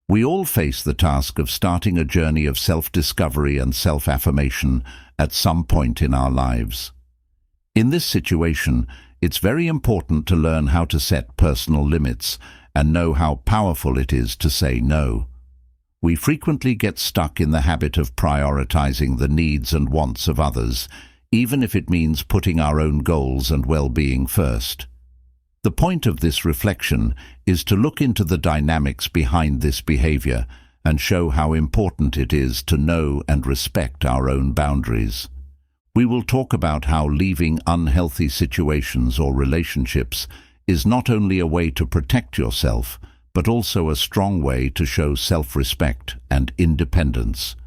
We all face the task of starting a journey of self-discovery and self-affirmation at some point in our lives. In this situation, it's very important to learn how to set personal limits and know how powerful it is to say no. We frequently get stuck in the habit of prioritizing the needs and wants of others, even if it means putting our own goals and well-being first. The point of this reflection is to look into the dynamics behind this behavior and show how important it is to know and respect our own boundaries. We will talk about how leaving unhealthy situations or relationships is not only a way to protect yourself, but also a strong way to show self-respect and independence.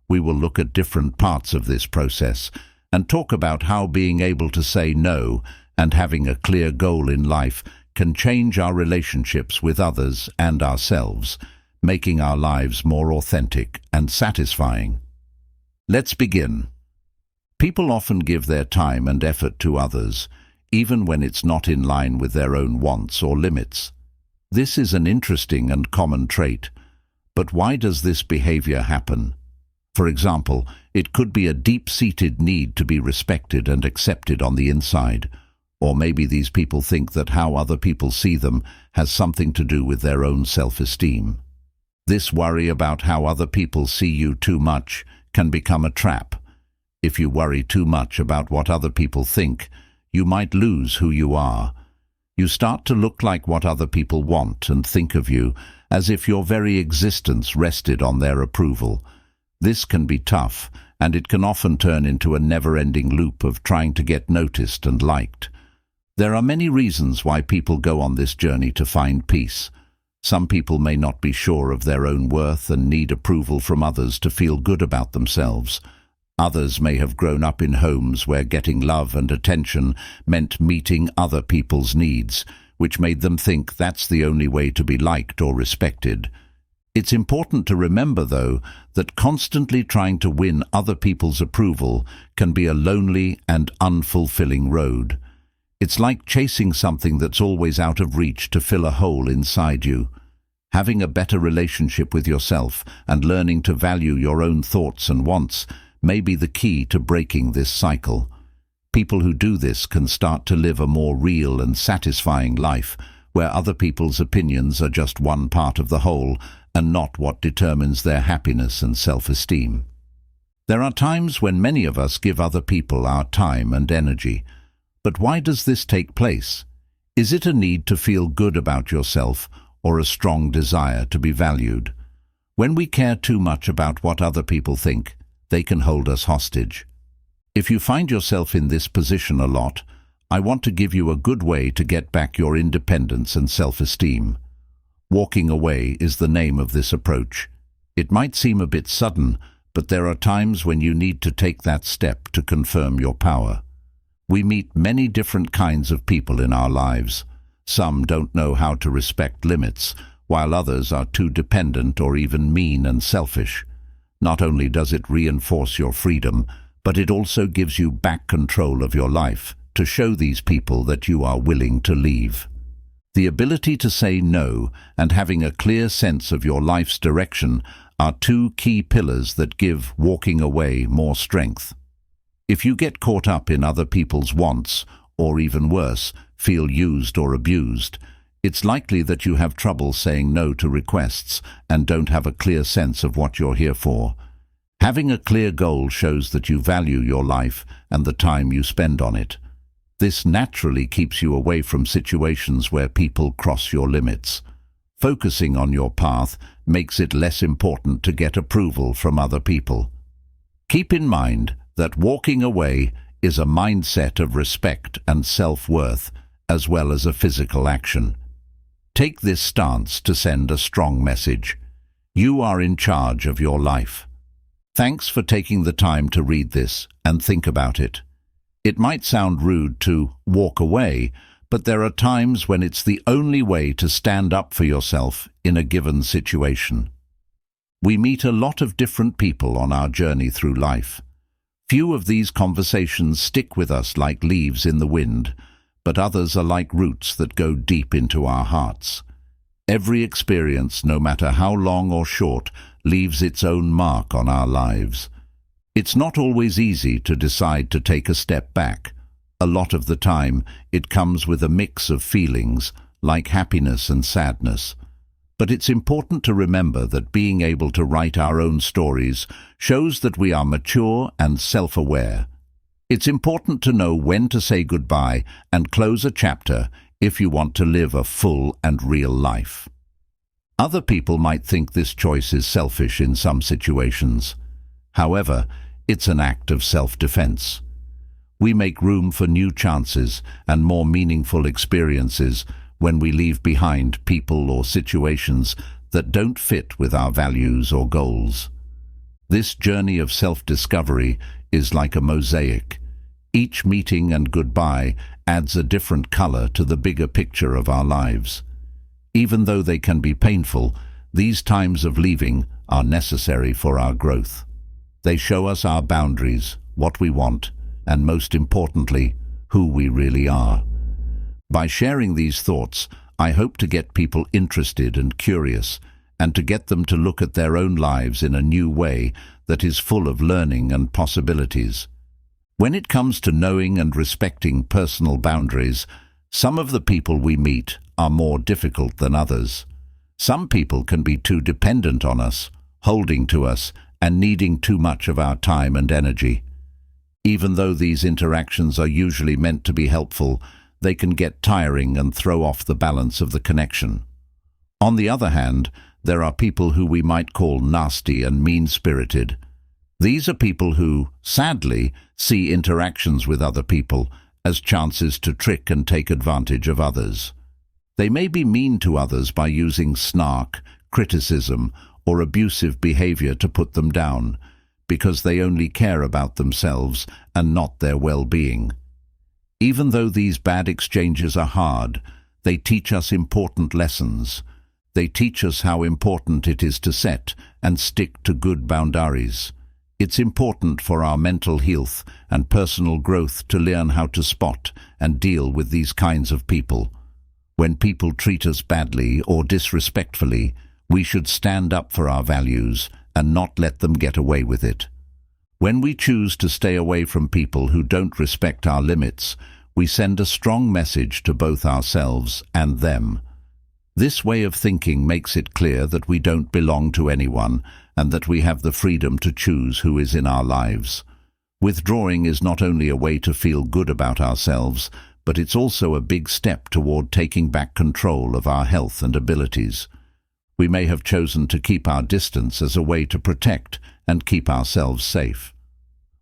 We will look at different parts of this process and talk about how being able to say no and having a clear goal in life can change our relationships with others and ourselves, making our lives more authentic and satisfying. Let's begin. People often give their time and effort to others, even when it's not in line with their own wants or limits. This is an interesting and common trait, but why does this behavior happen? For example, it could be a deep-seated need to be respected and accepted on the inside, or maybe these people think that how other people see them has something to do with their own self-esteem. This worry about how other people see you too much can become a trap. If you worry too much about what other people think, you might lose who you are. You start to look like what other people want and think of you, as if your very existence rested on their approval. This can be tough, and it can often turn into a never-ending loop of trying to get noticed and liked. There are many reasons why people go on this journey to find peace. Some people may not be sure of their own worth and need approval from others to feel good about themselves. Others may have grown up in homes where getting love and attention meant meeting other people's needs, which made them think that's the only way to be liked or respected. It's important to remember, though, that constantly trying to win other people's approval can be a lonely and unfulfilling road. It's like chasing something that's always out of reach to fill a hole inside you. Having a better relationship with yourself and learning to value your own thoughts and wants may be the key to breaking this cycle. People who do this can start to live a more real and satisfying life, where other people's opinions are just one part of the whole and not what determines their happiness and self-esteem. There are times when many of us give other people our time and energy. But why does this take place? Is it a need to feel good about yourself or a strong desire to be valued? When we care too much about what other people think, they can hold us hostage. If you find yourself in this position a lot, I want to give you a good way to get back your independence and self-esteem. Walking away is the name of this approach. It might seem a bit sudden, but there are times when you need to take that step to confirm your power. We meet many different kinds of people in our lives. Some don't know how to respect limits, while others are too dependent or even mean and selfish. Not only does it reinforce your freedom, but it also gives you back control of your life to show these people that you are willing to leave. The ability to say no and having a clear sense of your life's direction are two key pillars that give walking away more strength. If you get caught up in other people's wants, or even worse, feel used or abused, it's likely that you have trouble saying no to requests and don't have a clear sense of what you're here for. Having a clear goal shows that you value your life and the time you spend on it. This naturally keeps you away from situations where people cross your limits. Focusing on your path makes it less important to get approval from other people. Keep in mind that walking away is a mindset of respect and self-worth, as well as a physical action. Take this stance to send a strong message. You are in charge of your life. Thanks for taking the time to read this and think about it. It might sound rude to walk away, but there are times when it's the only way to stand up for yourself in a given situation. We meet a lot of different people on our journey through life. Few of these conversations stick with us like leaves in the wind, but others are like roots that go deep into our hearts. Every experience, no matter how long or short, leaves its own mark on our lives. It's not always easy to decide to take a step back. A lot of the time, it comes with a mix of feelings, like happiness and sadness. But it's important to remember that being able to write our own stories shows that we are mature and self-aware. It's important to know when to say goodbye and close a chapter if you want to live a full and real life. Other people might think this choice is selfish in some situations. However, it's an act of self-defense. We make room for new chances and more meaningful experiences when we leave behind people or situations that don't fit with our values or goals. This journey of self-discovery is like a mosaic. Each meeting and goodbye adds a different color to the bigger picture of our lives. Even though they can be painful, these times of leaving are necessary for our growth. They show us our boundaries, what we want, and most importantly, who we really are. By sharing these thoughts, I hope to get people interested and curious, and to get them to look at their own lives in a new way that is full of learning and possibilities. When it comes to knowing and respecting personal boundaries, some of the people we meet are more difficult than others. Some people can be too dependent on us, holding to us, and needing too much of our time and energy. Even though these interactions are usually meant to be helpful, they can get tiring and throw off the balance of the connection. On the other hand, there are people who we might call nasty and mean-spirited. These are people who, sadly, see interactions with other people as chances to trick and take advantage of others. They may be mean to others by using snark, criticism, or abusive behavior to put them down, because they only care about themselves and not their well-being. Even though these bad exchanges are hard, they teach us important lessons. They teach us how important it is to set and stick to good boundaries. It's important for our mental health and personal growth to learn how to spot and deal with these kinds of people. When people treat us badly or disrespectfully, we should stand up for our values and not let them get away with it. When we choose to stay away from people who don't respect our limits, we send a strong message to both ourselves and them. This way of thinking makes it clear that we don't belong to anyone and that we have the freedom to choose who is in our lives. Withdrawing is not only a way to feel good about ourselves, but it's also a big step toward taking back control of our health and abilities. We may have chosen to keep our distance as a way to protect and keep ourselves safe.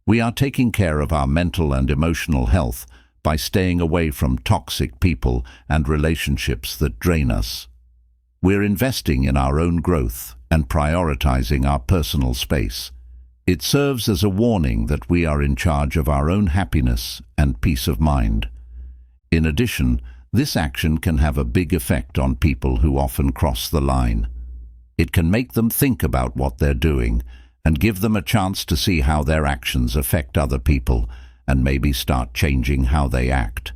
We are taking care of our mental and emotional health by staying away from toxic people and relationships that drain us. We're investing in our own growth and prioritizing our personal space. It serves as a warning that we are in charge of our own happiness and peace of mind. In addition, this action can have a big effect on people who often cross the line. It can make them think about what they're doing and give them a chance to see how their actions affect other people and maybe start changing how they act.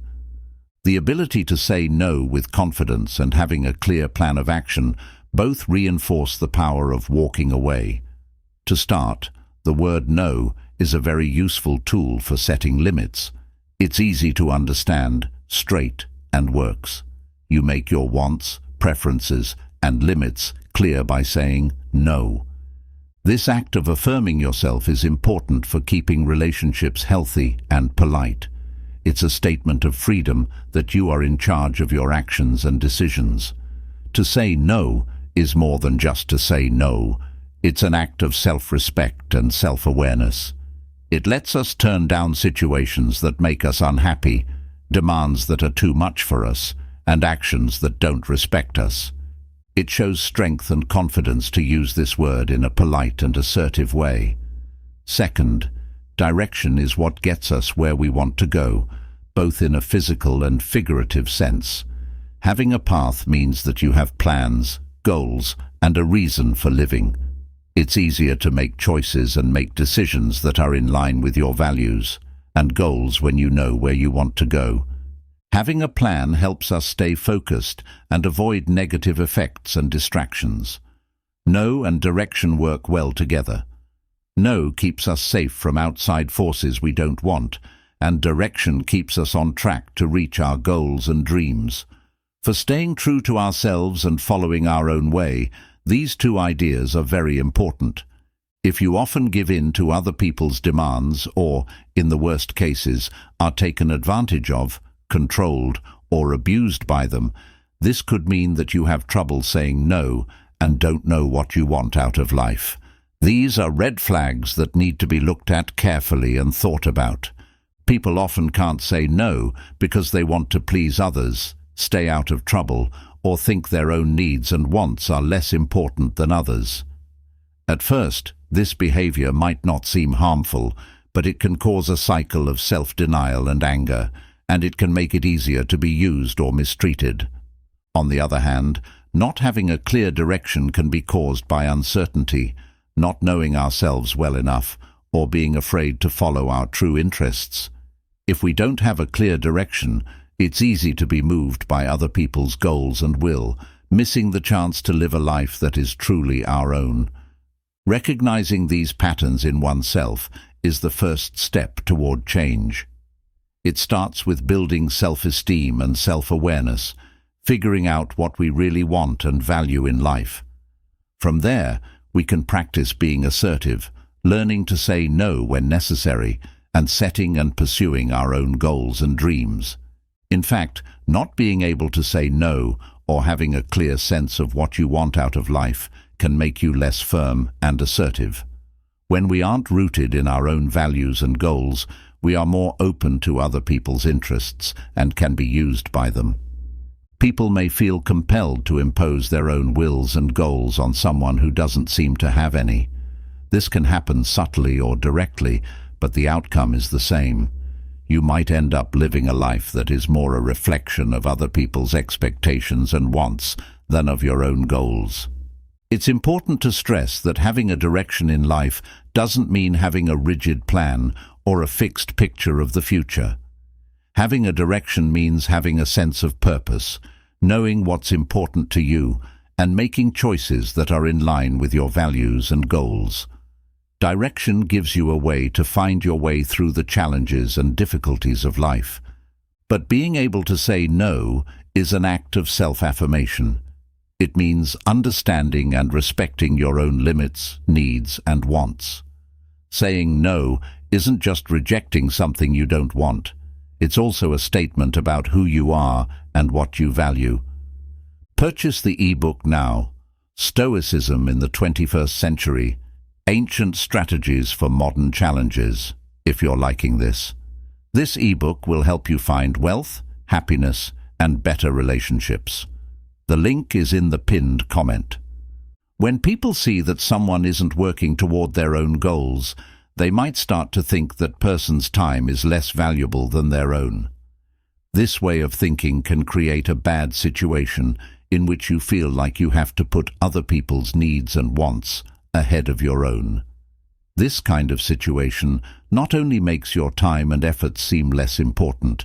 The ability to say no with confidence and having a clear plan of action both reinforce the power of walking away. To start, the word no is a very useful tool for setting limits. It's easy to understand, straight, and works. You make your wants, preferences, and limits clear by saying no. This act of affirming yourself is important for keeping relationships healthy and polite. It's a statement of freedom that you are in charge of your actions and decisions. To say no is more than just to say no. It's an act of self-respect and self-awareness. It lets us turn down situations that make us unhappy, demands that are too much for us, and actions that don't respect us. It shows strength and confidence to use this word in a polite and assertive way. Second, direction is what gets us where we want to go, both in a physical and figurative sense. Having a path means that you have plans, goals, and a reason for living. It's easier to make choices and make decisions that are in line with your values and goals when you know where you want to go. Having a plan helps us stay focused and avoid negative effects and distractions. No and direction work well together. No keeps us safe from outside forces we don't want, and direction keeps us on track to reach our goals and dreams. For staying true to ourselves and following our own way, these two ideas are very important. If you often give in to other people's demands or, in the worst cases, are taken advantage of, controlled, or abused by them, this could mean that you have trouble saying no and don't know what you want out of life. These are red flags that need to be looked at carefully and thought about. People often can't say no because they want to please others, stay out of trouble, or think their own needs and wants are less important than others. At first, this behavior might not seem harmful, but it can cause a cycle of self-denial and anger, and it can make it easier to be used or mistreated. On the other hand, not having a clear direction can be caused by uncertainty, not knowing ourselves well enough, or being afraid to follow our true interests. If we don't have a clear direction, it's easy to be moved by other people's goals and will, missing the chance to live a life that is truly our own. Recognizing these patterns in oneself is the first step toward change. It starts with building self-esteem and self-awareness, figuring out what we really want and value in life. From there, we can practice being assertive, learning to say no when necessary, and setting and pursuing our own goals and dreams. In fact, not being able to say no or having a clear sense of what you want out of life can make you less firm and assertive. When we aren't rooted in our own values and goals, we are more open to other people's interests and can be used by them. People may feel compelled to impose their own wills and goals on someone who doesn't seem to have any. This can happen subtly or directly, but the outcome is the same. You might end up living a life that is more a reflection of other people's expectations and wants than of your own goals. It's important to stress that having a direction in life doesn't mean having a rigid plan or a fixed picture of the future. Having a direction means having a sense of purpose, knowing what's important to you, and making choices that are in line with your values and goals. Direction gives you a way to find your way through the challenges and difficulties of life. But being able to say no is an act of self-affirmation. It means understanding and respecting your own limits, needs, and wants. Saying no isn't just rejecting something you don't want. It's also a statement about who you are and what you value. Purchase the eBook now, Stoicism in the 21st Century, Ancient Strategies for Modern Challenges, if you're liking this. This eBook will help you find wealth, happiness, and better relationships. The link is in the pinned comment. When people see that someone isn't working toward their own goals, they might start to think that person's time is less valuable than their own. This way of thinking can create a bad situation in which you feel like you have to put other people's needs and wants ahead of your own. This kind of situation not only makes your time and effort seem less important,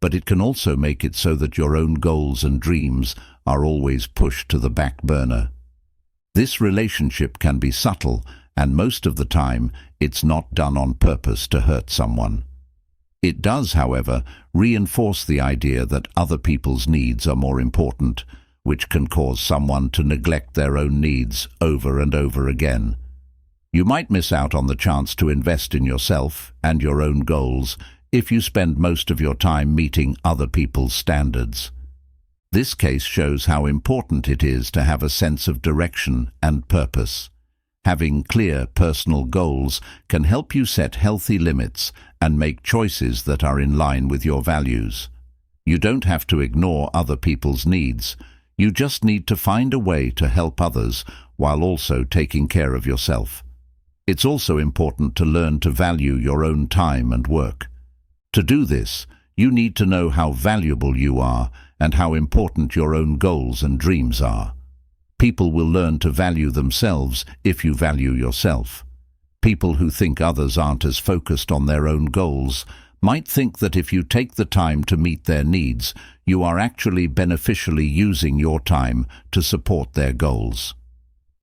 but it can also make it so that your own goals and dreams are always pushed to the back burner. This relationship can be subtle, and most of the time it's not done on purpose to hurt someone. It does, however, reinforce the idea that other people's needs are more important, which can cause someone to neglect their own needs over and over again. You might miss out on the chance to invest in yourself and your own goals if you spend most of your time meeting other people's standards. This case shows how important it is to have a sense of direction and purpose. Having clear personal goals can help you set healthy limits and make choices that are in line with your values. You don't have to ignore other people's needs. You just need to find a way to help others while also taking care of yourself. It's also important to learn to value your own time and work. To do this, you need to know how valuable you are and how important your own goals and dreams are. People will learn to value themselves if you value yourself. People who think others aren't as focused on their own goals might think that if you take the time to meet their needs, you are actually beneficially using your time to support their goals.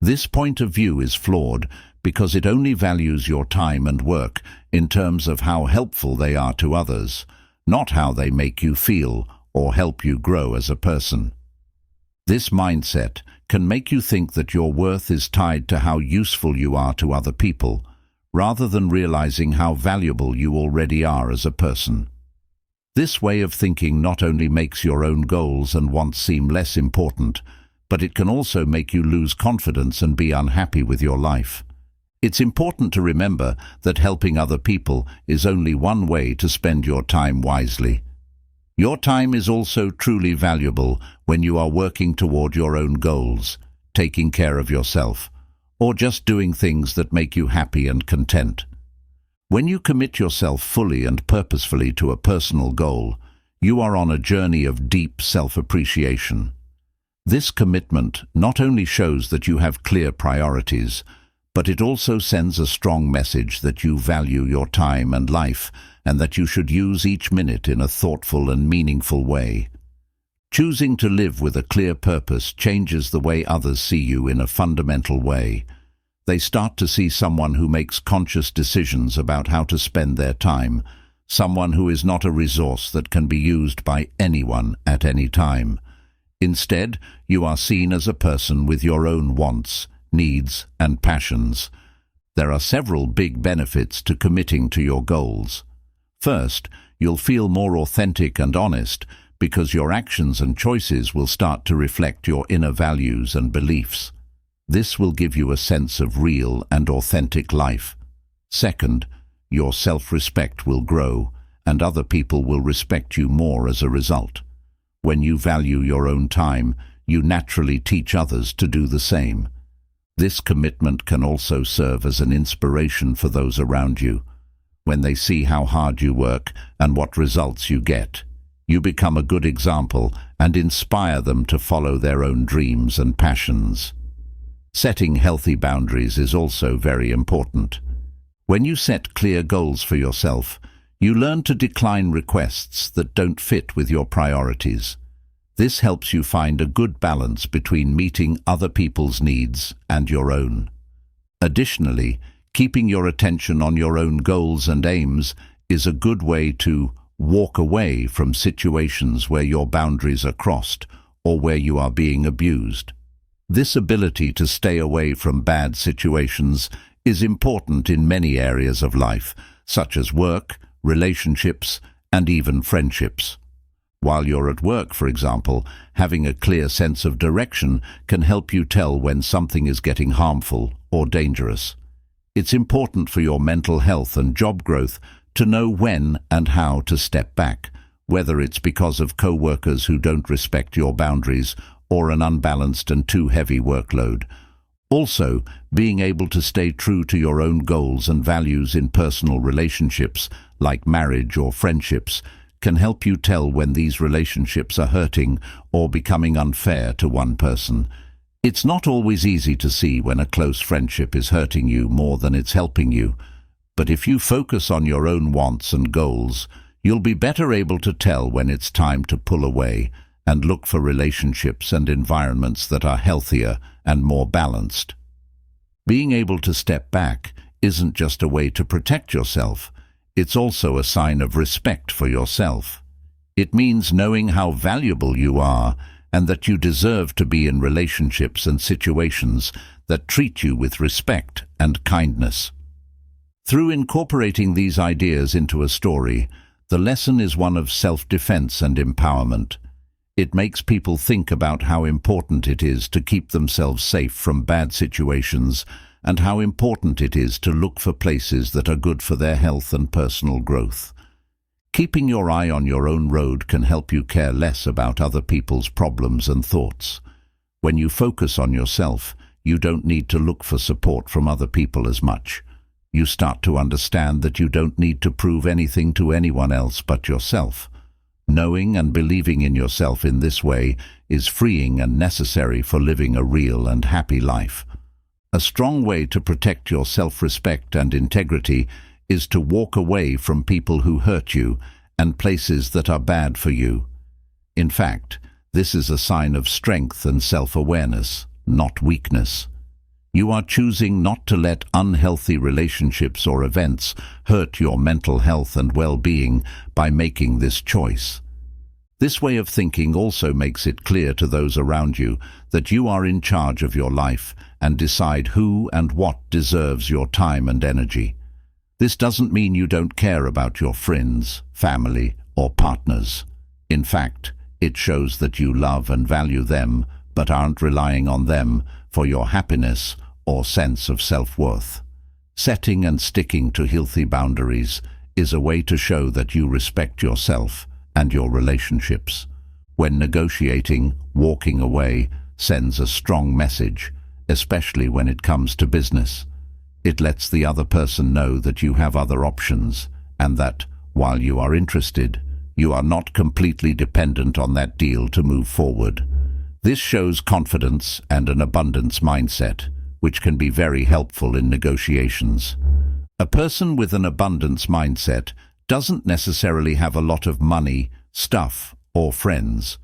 This point of view is flawed because it only values your time and work in terms of how helpful they are to others, not how they make you feel or help you grow as a person. This mindset can make you think that your worth is tied to how useful you are to other people, rather than realizing how valuable you already are as a person. This way of thinking not only makes your own goals and wants seem less important, but it can also make you lose confidence and be unhappy with your life. It's important to remember that helping other people is only one way to spend your time wisely. Your time is also truly valuable when you are working toward your own goals, taking care of yourself, or just doing things that make you happy and content. When you commit yourself fully and purposefully to a personal goal, you are on a journey of deep self-appreciation. This commitment not only shows that you have clear priorities, but it also sends a strong message that you value your time and life and that you should use each minute in a thoughtful and meaningful way. Choosing to live with a clear purpose changes the way others see you in a fundamental way. They start to see someone who makes conscious decisions about how to spend their time, someone who is not a resource that can be used by anyone at any time. Instead, you are seen as a person with your own wants, needs, and passions. There are several big benefits to committing to your goals. First, you'll feel more authentic and honest because your actions and choices will start to reflect your inner values and beliefs. This will give you a sense of real and authentic life. Second, your self-respect will grow, and other people will respect you more as a result. When you value your own time, you naturally teach others to do the same. This commitment can also serve as an inspiration for those around you. When they see how hard you work and what results you get, you become a good example and inspire them to follow their own dreams and passions. Setting healthy boundaries is also very important. When you set clear goals for yourself, you learn to decline requests that don't fit with your priorities. This helps you find a good balance between meeting other people's needs and your own. Additionally, keeping your attention on your own goals and aims is a good way to walk away from situations where your boundaries are crossed or where you are being abused. This ability to stay away from bad situations is important in many areas of life, such as work, relationships, and even friendships. While you're at work, for example, having a clear sense of direction can help you tell when something is getting harmful or dangerous. It's important for your mental health and job growth to know when and how to step back, whether it's because of co-workers who don't respect your boundaries or an unbalanced and too heavy workload. Also, being able to stay true to your own goals and values in personal relationships, like marriage or friendships, can help you tell when these relationships are hurting or becoming unfair to one person. It's not always easy to see when a close friendship is hurting you more than it's helping you, but if you focus on your own wants and goals, you'll be better able to tell when it's time to pull away and look for relationships and environments that are healthier and more balanced. Being able to step back isn't just a way to protect yourself, it's also a sign of respect for yourself. It means knowing how valuable you are and that you deserve to be in relationships and situations that treat you with respect and kindness. Through incorporating these ideas into a story, the lesson is one of self-defense and empowerment. It makes people think about how important it is to keep themselves safe from bad situations and how important it is to look for places that are good for their health and personal growth. Keeping your eye on your own road can help you care less about other people's problems and thoughts. When you focus on yourself, you don't need to look for support from other people as much. You start to understand that you don't need to prove anything to anyone else but yourself. Knowing and believing in yourself in this way is freeing and necessary for living a real and happy life. A strong way to protect your self-respect and integrity is to walk away from people who hurt you and places that are bad for you. In fact, this is a sign of strength and self-awareness, not weakness. You are choosing not to let unhealthy relationships or events hurt your mental health and well-being by making this choice. This way of thinking also makes it clear to those around you that you are in charge of your life and decide who and what deserves your time and energy. This doesn't mean you don't care about your friends, family, or partners. In fact, it shows that you love and value them, but aren't relying on them for your happiness or sense of self-worth. Setting and sticking to healthy boundaries is a way to show that you respect yourself and your relationships. When negotiating, walking away sends a strong message, especially when it comes to business. It lets the other person know that you have other options and that, while you are interested, you are not completely dependent on that deal to move forward. This shows confidence and an abundance mindset, which can be very helpful in negotiations. A person with an abundance mindset doesn't necessarily have a lot of money, stuff, or friends.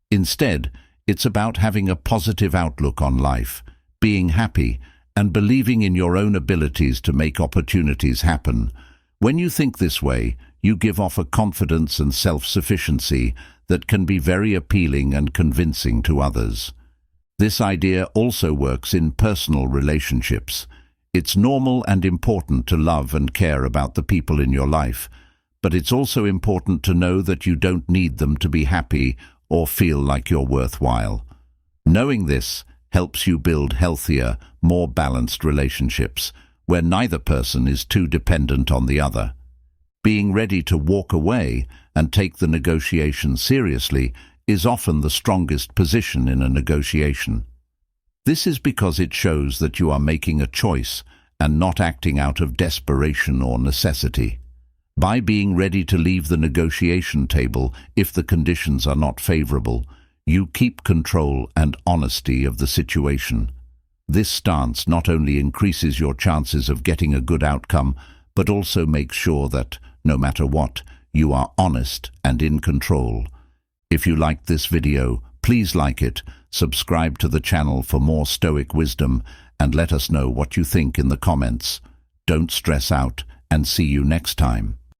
Instead, it's about having a positive outlook on life, being happy, and believing in your own abilities to make opportunities happen. When you think this way, you give off a confidence and self-sufficiency that can be very appealing and convincing to others. This idea also works in personal relationships. It's normal and important to love and care about the people in your life, but it's also important to know that you don't need them to be happy or feel like you're worthwhile. Knowing this helps you build healthier, more balanced relationships, where neither person is too dependent on the other. Being ready to walk away and take the negotiation seriously is often the strongest position in a negotiation. This is because it shows that you are making a choice and not acting out of desperation or necessity. By being ready to leave the negotiation table if the conditions are not favorable, you keep control and honesty of the situation. This stance not only increases your chances of getting a good outcome, but also makes sure that, no matter what, you are honest and in control. If you liked this video, please like it, subscribe to the channel for more Stoic wisdom, and let us know what you think in the comments. Don't stress out, and see you next time.